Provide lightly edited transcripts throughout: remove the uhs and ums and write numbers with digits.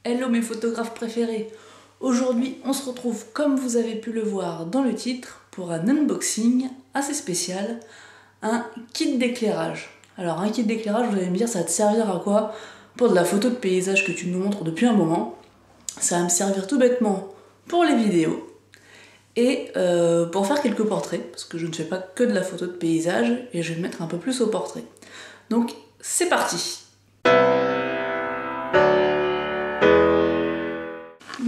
Hello mes photographes préférés. Aujourd'hui on se retrouve comme vous avez pu le voir dans le titre pour un unboxing assez spécial, un kit d'éclairage. Alors un kit d'éclairage, vous allez me dire ça va te servir à quoi? Pour de la photo de paysage que tu nous montres depuis un moment. Ça va me servir tout bêtement pour les vidéos et pour faire quelques portraits, parce que je ne fais pas que de la photo de paysage et je vais me mettre un peu plus au portrait. Donc c'est parti.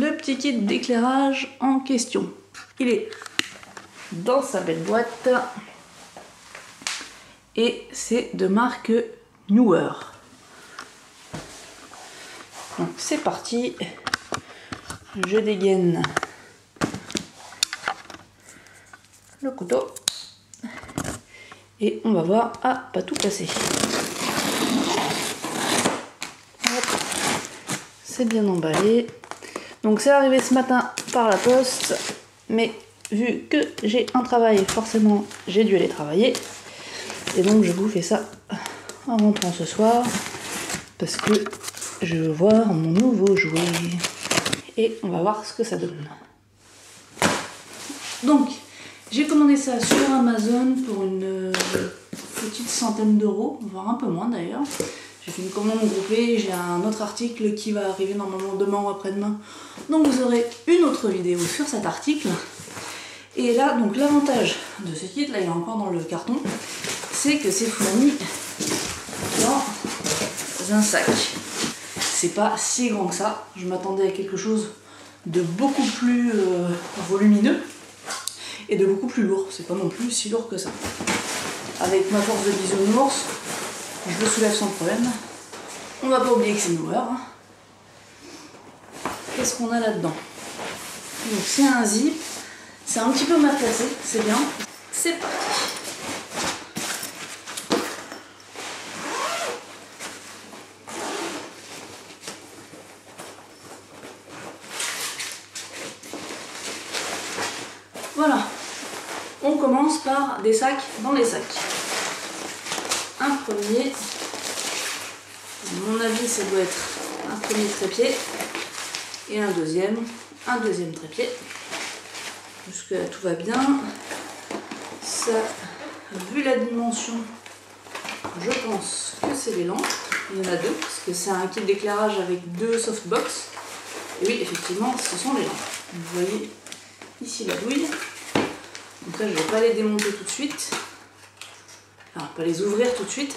Le petit kit d'éclairage en question, il est dans sa belle boîte et c'est de marque Neewer. Donc c'est parti, je dégaine le couteau et on va voir. Ah, pas tout cassé. C'est bien emballé. Donc c'est arrivé ce matin par la poste, mais vu que j'ai un travail, forcément j'ai dû aller travailler. Et donc je vous fais ça en rentrant ce soir, parce que je veux voir mon nouveau jouet. Et on va voir ce que ça donne. Donc j'ai commandé ça sur Amazon pour une petite centaine d'euros, voire un peu moins d'ailleurs. J'ai fait une commande groupée, j'ai un autre article qui va arriver normalement demain ou après-demain. Donc vous aurez une autre vidéo sur cet article. Et là, donc l'avantage de ce kit, là il est encore dans le carton, c'est que c'est fourni dans un sac. C'est pas si grand que ça, je m'attendais à quelque chose de beaucoup plus volumineux et de beaucoup plus lourd. C'est pas non plus si lourd que ça. Avec ma force de bisounours, je le soulève sans problème. On va pas oublier que c'est Neewer. Qu'est-ce qu'on a là-dedans? Donc c'est un zip. C'est un petit peu matelassé, c'est bien. C'est parti. Voilà. On commence par des sacs dans les sacs. Un premier, à mon avis ça doit être un premier trépied et un deuxième trépied. Jusque là tout va bien. Ça, vu la dimension, je pense que c'est les lampes. Il y en a deux, parce que c'est un kit d'éclairage avec deux softbox. Et oui, effectivement, ce sont les lampes. Vous voyez ici la douille. Donc là, je ne vais pas les démonter tout de suite. Enfin, pas les ouvrir tout de suite.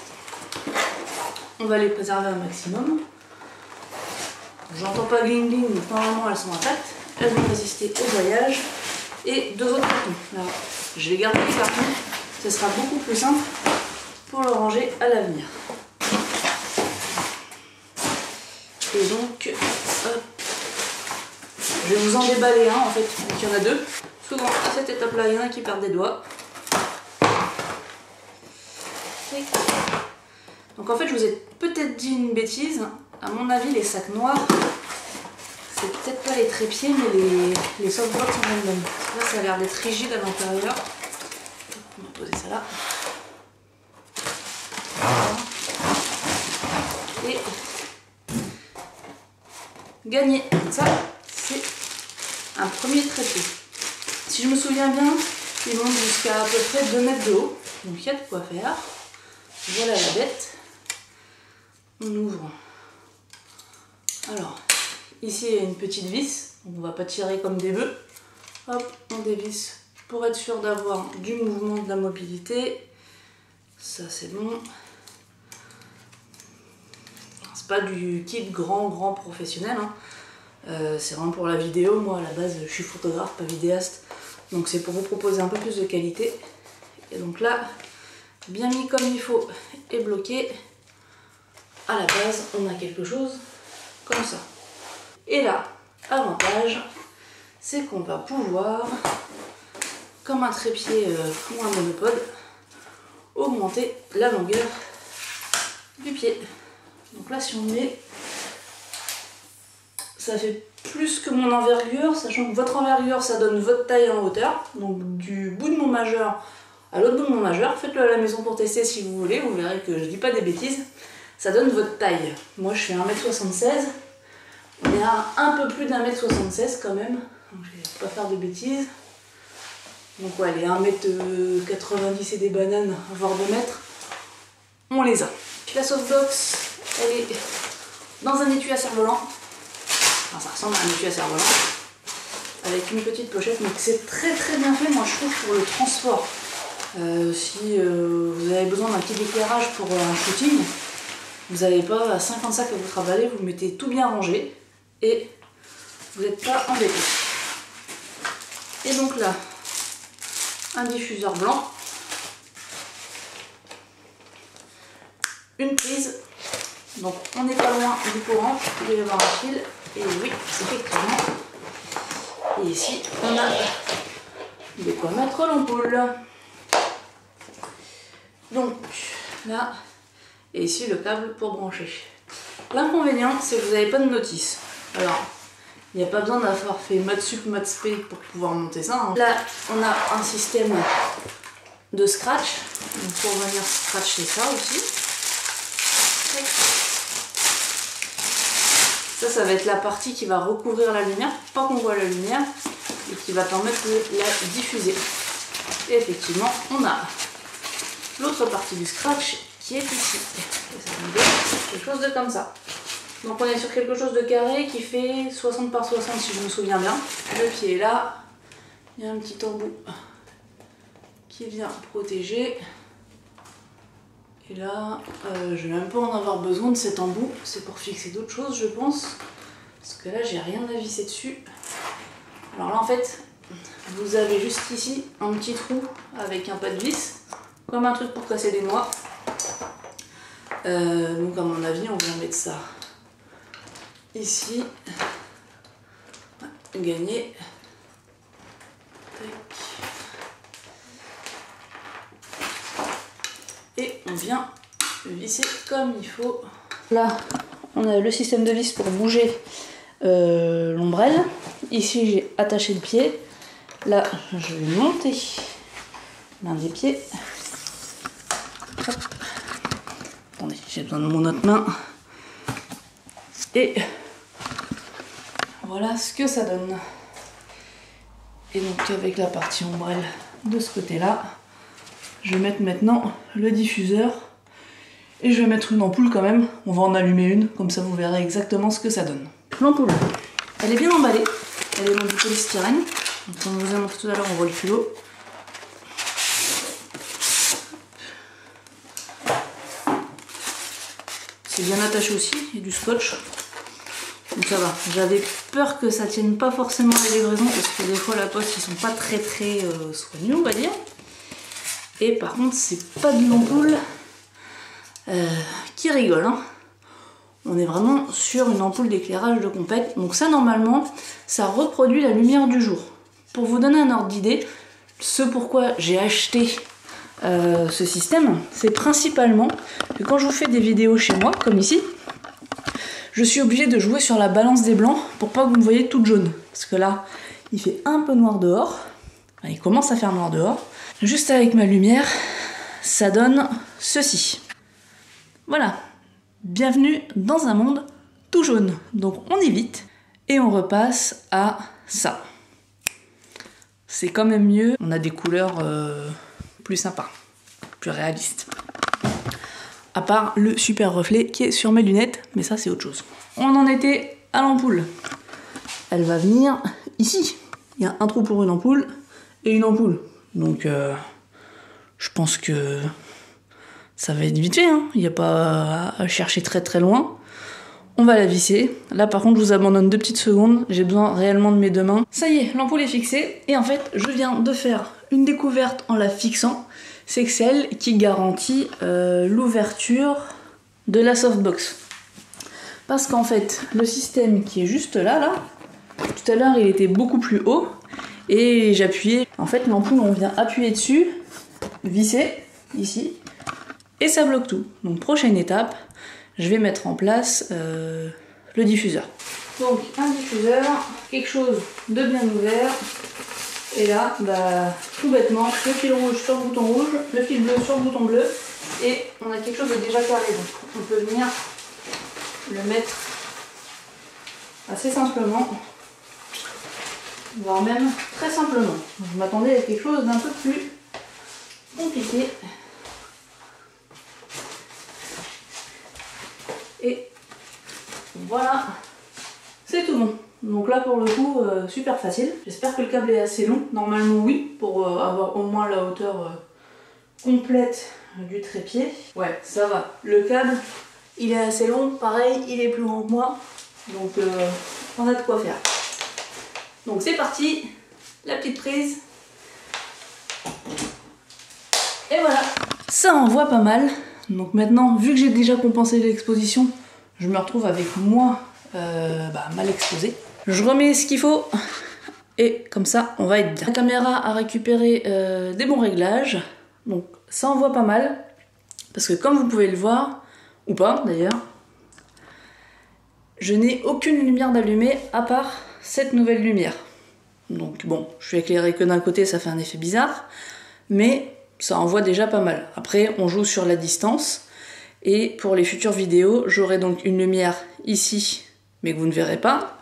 On va les préserver un maximum. J'entends pas gling gling, donc normalement elles sont intactes. Elles vont résister au voyage. Et deux autres cartons. Alors, je vais garder les cartons. Ce sera beaucoup plus simple pour le ranger à l'avenir. Et donc, hop. Je vais vous en déballer un en fait, donc il y en a deux. Souvent à cette étape-là, il y en a qui perdent des doigts. Donc en fait, je vous ai peut-être dit une bêtise. À mon avis, les sacs noirs, c'est peut-être pas les trépieds, mais les softbox en elles-mêmes. Là, ça a l'air d'être rigide à l'intérieur. On va poser ça là. Voilà. Et gagné. Ça, c'est un premier trépied. Si je me souviens bien, ils montent jusqu'à peu près 2 mètres de haut. Donc il y a de quoi faire. Voilà la bête. On ouvre. Alors, ici il y a une petite vis. On ne va pas tirer comme des bœufs. Hop, on dévisse pour être sûr d'avoir du mouvement, de la mobilité. Ça c'est bon. C'est pas du kit grand professionnel. Hein. C'est vraiment pour la vidéo. Moi à la base je suis photographe, pas vidéaste. Donc c'est pour vous proposer un peu plus de qualité. Et donc là, bien mis comme il faut et bloqué, à la base on a quelque chose comme ça. Et là, avantage, c'est qu'on va pouvoir, comme un trépied ou un monopode, augmenter la longueur du pied. Donc là si on met, ça fait plus que mon envergure, sachant que votre envergure ça donne votre taille en hauteur. Donc du bout de mon majeur à l'autre bout de mon majeur, faites-le à la maison pour tester si vous voulez, vous verrez que je dis pas des bêtises. Ça donne votre taille. Moi je fais 1m76 On est à un peu plus d'1m76 quand même, donc je vais pas faire de bêtises. Donc ouais, les 1m90 et des bananes, voire 2 mètres, on les a. La softbox, elle est dans un étui à cerf-volant. Enfin, ça ressemble à un étui à cerf-volant. Avec une petite pochette, mais c'est très très bien fait, moi je trouve, pour le transport. Si vous avez besoin d'un petit éclairage pour un shooting, vous n'avez pas 50 sacs à vous travailler, vous mettez tout bien rangé et vous n'êtes pas embêté. Et donc là, un diffuseur blanc, une prise, donc on n'est pas loin du courant, il doit y avoir un fil, et oui, effectivement. Et ici, on a de quoi mettre l'ampoule. Donc là, et ici le câble pour brancher. L'inconvénient, c'est que vous n'avez pas de notice. Alors, il n'y a pas besoin d'avoir fait mode sup, mode spé pour pouvoir monter ça. Hein. Là, on a un système de scratch, donc pour venir scratcher ça aussi. Ça va être la partie qui va recouvrir la lumière, pour pas qu'on voit la lumière, et qui va permettre de la diffuser. Et effectivement, on a l'autre partie du scratch qui est ici. Et ça nous donne quelque chose de comme ça. Donc on est sur quelque chose de carré qui fait 60 par 60 si je me souviens bien. Le pied est là, il y a un petit embout qui vient protéger. Et là, je vais même pas en avoir besoin de cet embout, c'est pour fixer d'autres choses je pense. Parce que là j'ai rien à visser dessus. Alors là en fait, vous avez juste ici un petit trou avec un pas de vis, comme un truc pour casser des noix. Donc à mon avis on vient mettre ça ici, gagner. Et on vient visser comme il faut. Là on a le système de vis pour bouger l'ombrelle. Ici j'ai attaché le pied. Là je vais monter l'un des pieds. Hop. Attendez, j'ai besoin de mon autre main. Et voilà ce que ça donne. Et donc avec la partie ombrelle de ce côté là, je vais mettre maintenant le diffuseur. Et je vais mettre une ampoule quand même. On va en allumer une, comme ça vous verrez exactement ce que ça donne. L'ampoule, elle est bien emballée. Elle est dans du polystyrène. Donc, comme je vous ai montré tout à l'heure, on voit le culot. C'est bien attaché aussi, il y a du scotch. Donc ça va. J'avais peur que ça tienne pas forcément à la livraison, parce que des fois la poste ils sont pas très soigneux on va dire. Et par contre c'est pas de l'ampoule qui rigole. Hein. On est vraiment sur une ampoule d'éclairage de compète. Donc ça normalement ça reproduit la lumière du jour. Pour vous donner un ordre d'idée, ce pourquoi j'ai acheté ce système, c'est principalement que quand je vous fais des vidéos chez moi, comme ici, je suis obligée de jouer sur la balance des blancs pour pas que vous me voyez toute jaune. Parce que là, il fait un peu noir dehors. Enfin, il commence à faire noir dehors. Juste avec ma lumière, ça donne ceci. Voilà. Bienvenue dans un monde tout jaune. Donc on évite et on repasse à ça. C'est quand même mieux. On a des couleurs plus sympas, plus réalistes. À part le super reflet qui est sur mes lunettes, mais ça c'est autre chose. On en était à l'ampoule. Elle va venir ici. Il y a un trou pour une ampoule et une ampoule. Donc je pense que ça va être vite fait. Hein. Il n'y a pas à chercher très très loin. On va la visser. Là par contre je vous abandonne 2 petites secondes. J'ai besoin réellement de mes 2 mains. Ça y est, l'ampoule est fixée. Et en fait je viens de faire une découverte en la fixant. C'est que c'est elle qui garantit l'ouverture de la softbox. Parce qu'en fait, le système qui est juste là, tout à l'heure il était beaucoup plus haut, et j'appuyais, en fait l'ampoule on vient appuyer dessus, visser, ici, et ça bloque tout. Donc prochaine étape, je vais mettre en place le diffuseur. Donc un diffuseur, quelque chose de bien ouvert. Et là, bah, tout bêtement, le fil rouge sur le bouton rouge, le fil bleu sur le bouton bleu, et on a quelque chose de déjà carré. Donc on peut venir le mettre assez simplement, voire même très simplement. Je m'attendais à quelque chose d'un peu plus compliqué. Et voilà, c'est tout bon. Donc là pour le coup, super facile. J'espère que le câble est assez long. Normalement oui, pour avoir au moins la hauteur complète du trépied. Ouais, ça va. Le câble, il est assez long. Pareil, il est plus long que moi. Donc on a de quoi faire. Donc c'est parti, la petite prise. Et voilà, ça envoie pas mal. Donc maintenant, vu que j'ai déjà compensé l'exposition, je me retrouve avec moins mal exposé. Je remets ce qu'il faut et comme ça, on va être bien. La caméra a récupéré des bons réglages. Donc ça envoie pas mal. Parce que comme vous pouvez le voir, ou pas d'ailleurs, je n'ai aucune lumière d'allumée à part cette nouvelle lumière. Donc bon, je suis éclairé que d'un côté, ça fait un effet bizarre. Mais ça envoie déjà pas mal. Après, on joue sur la distance. Et pour les futures vidéos, j'aurai donc une lumière ici, mais que vous ne verrez pas.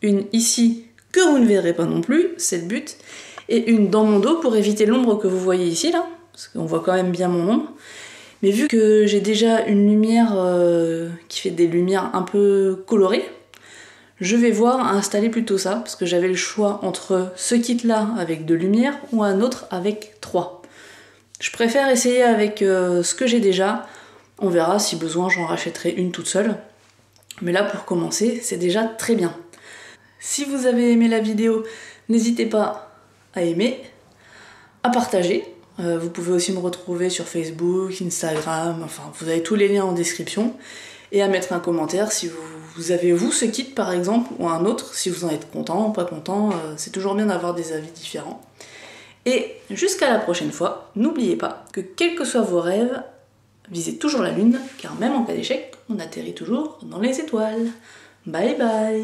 Une ici, que vous ne verrez pas non plus, c'est le but. Et une dans mon dos pour éviter l'ombre que vous voyez ici, là. Parce qu'on voit quand même bien mon ombre. Mais vu que j'ai déjà une lumière qui fait des lumières un peu colorées, je vais voir à installer plutôt ça. Parce que j'avais le choix entre ce kit-là avec 2 lumières ou un autre avec 3. Je préfère essayer avec ce que j'ai déjà. On verra, si besoin, j'en rachèterai une toute seule. Mais là, pour commencer, c'est déjà très bien. Si vous avez aimé la vidéo, n'hésitez pas à aimer, à partager. Vous pouvez aussi me retrouver sur Facebook, Instagram, enfin, vous avez tous les liens en description. Et à mettre un commentaire si vous avez, vous, ce kit, par exemple, ou un autre, si vous en êtes content ou pas content. C'est toujours bien d'avoir des avis différents. Et jusqu'à la prochaine fois, n'oubliez pas que quels que soient vos rêves, visez toujours la lune, car même en cas d'échec, on atterrit toujours dans les étoiles. Bye bye!